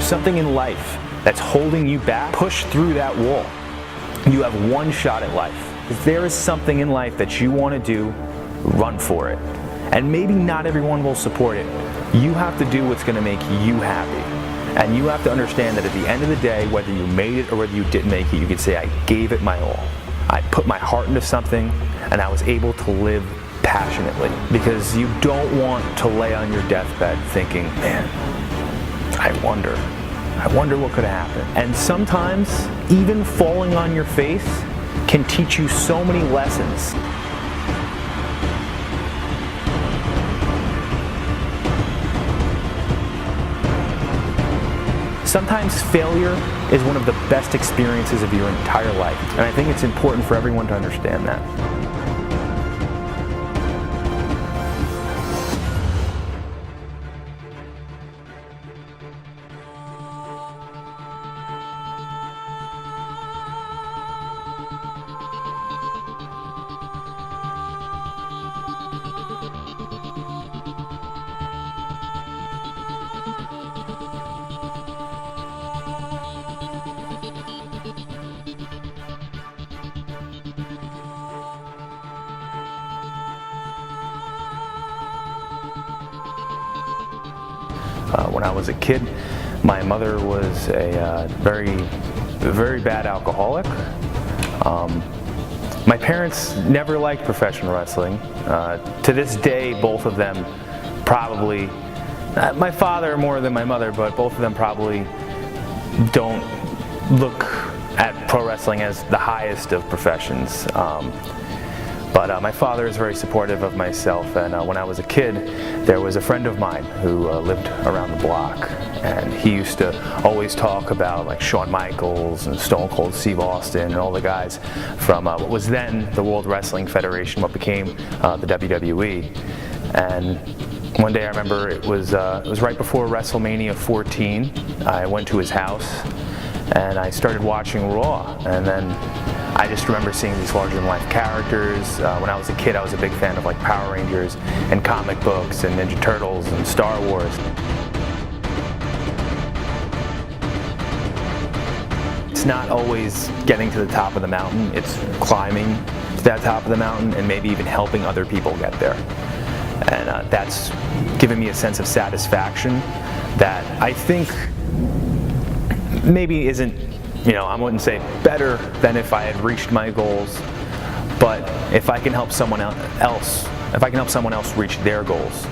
something in life that's holding you back, push through that wall. You have one shot at life. If there is something in life that you want to do, run for it. And maybe not everyone will support it. You have to do what's going to make you happy. And you have to understand that at the end of the day, whether you made it or whether you didn't make it, you can say, I gave it my all. I put my heart into something, and I was able to live passionately. Because you don't want to lay on your deathbed thinking, man, I wonder what could happen. And sometimes, even falling on your face can teach you so many lessons. Sometimes failure is one of the best experiences of your entire life, and I think it's important for everyone to understand that. When I was a kid, my mother was a very bad alcoholic. My parents never liked professional wrestling. To this day, both of them probably, my father more than my mother, but both of them probably don't look at pro wrestling as the highest of professions. But my father is very supportive of myself, and when I was a kid, there was a friend of mine who lived around the block, and he used to always talk about like Shawn Michaels and Stone Cold Steve Austin and all the guys from what was then the World Wrestling Federation, what became the WWE. And one day I remember it was right before WrestleMania 14. I went to his house and I started watching Raw, and then I just remember seeing these larger-than-life characters. When I was a kid, I was a big fan of like Power Rangers and comic books and Ninja Turtles and Star Wars. It's not always getting to the top of the mountain, it's climbing to that top of the mountain and maybe even helping other people get there. And that's given me a sense of satisfaction that I think maybe isn't, I wouldn't say better than if I had reached my goals, but if I can help someone else reach their goals,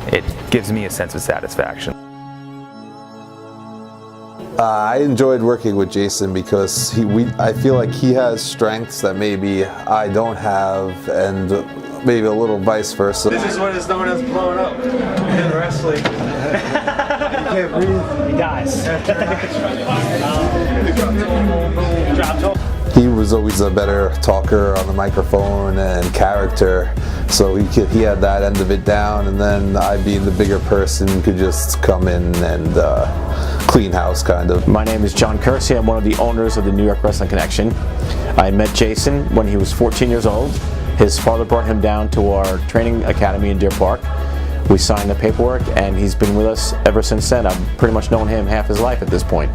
it gives me a sense of satisfaction. I enjoyed working with Jason because I feel like he has strengths that maybe I don't have, and maybe a little vice versa. This is what is known as blowing up in wrestling. You can't breathe. He dies. He was always a better talker on the microphone and character, so he had that end of it down, and then I, being the bigger person, could just come in and clean house, kind of. My name is John Kersey. I'm one of the owners of the New York Wrestling Connection. I met Jason when he was 14 years old. His father brought him down to our training academy in Deer Park. We signed the paperwork, and he's been with us ever since then. I've pretty much known him half his life at this point.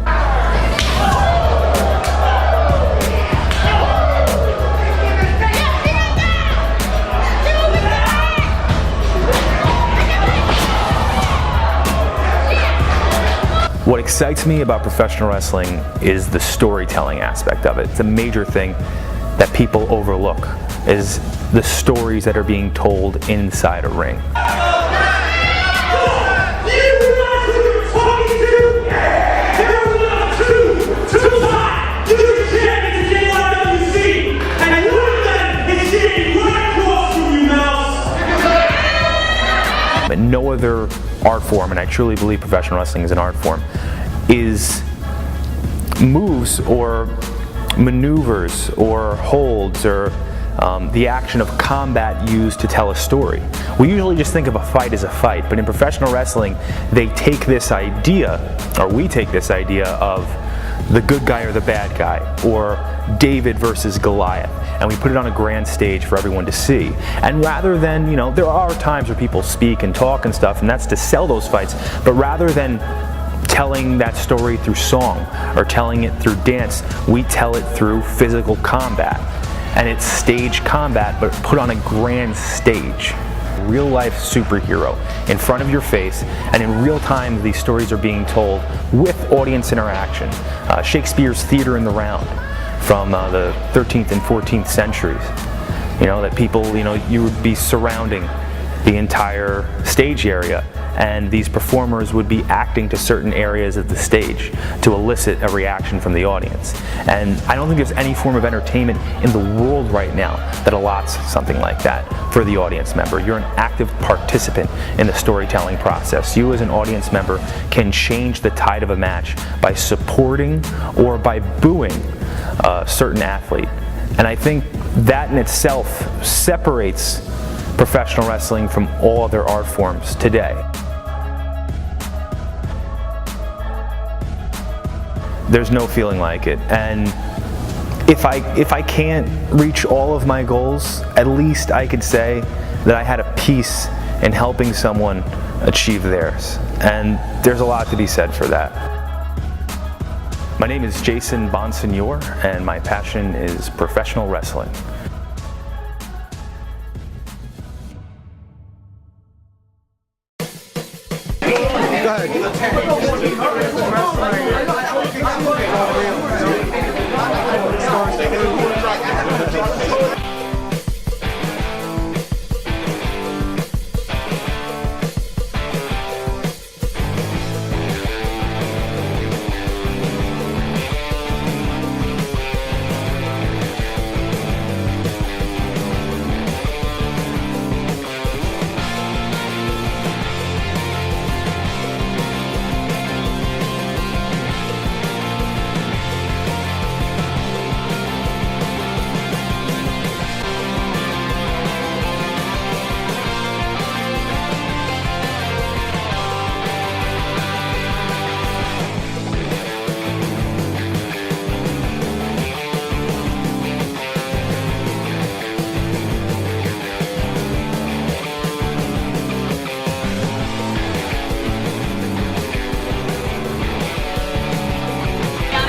What excites me about professional wrestling is the storytelling aspect of it. It's a major thing that people overlook, is the stories that are being told inside a ring. But no other art form, and I truly believe professional wrestling is an art form, is moves or maneuvers or holds or the action of combat used to tell a story. We usually just think of a fight as a fight, but in professional wrestling, they take this idea, or we take this idea of the good guy or the bad guy, or David versus Goliath, and we put it on a grand stage for everyone to see. And rather than, there are times where people speak and talk and stuff, and that's to sell those fights, but rather than telling that story through song or telling it through dance. We tell it through physical combat. And it's stage combat, but put on a grand stage. Real life superhero in front of your face, and in real time these stories are being told with audience interaction. Shakespeare's theater in the round from the 13th and 14th centuries. You know, that people, you would be surrounding the entire stage area, and these performers would be acting to certain areas of the stage to elicit a reaction from the audience. And I don't think there's any form of entertainment in the world right now that allots something like that for the audience member. You're an active participant in the storytelling process. You as an audience member can change the tide of a match by supporting or by booing a certain athlete. And I think that in itself separates professional wrestling from all other art forms today. There's no feeling like it, and if I can't reach all of my goals, at least I could say that I had a piece in helping someone achieve theirs, and there's a lot to be said for that. My name is Jason Bonsignore, and my passion is professional wrestling.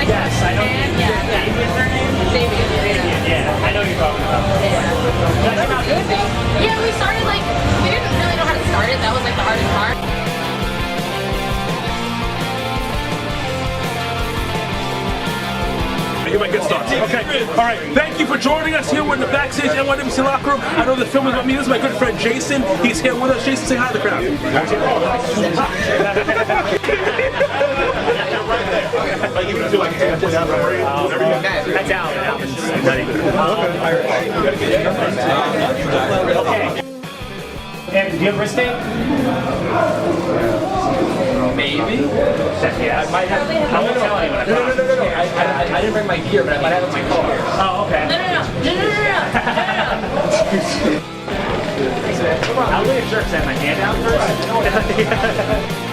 Yes, I know. Yeah, I know you're talking about. Yeah, we started we didn't really know how to start it. That was the hardest part. Here my good starts. Okay. All right. Thank you for joining us here. We're in the backstage NYWC locker room. I know the film is about me. This is my good friend Jason. He's here with us. Jason, say hi to the crowd. That's out. Okay. And do you have wrist tape? Maybe. Yeah, I might have. I won't tell anyone. No. I didn't bring my gear, but I might have it in my car. Oh, okay. No. I'll leave a jerk, send my hand out first.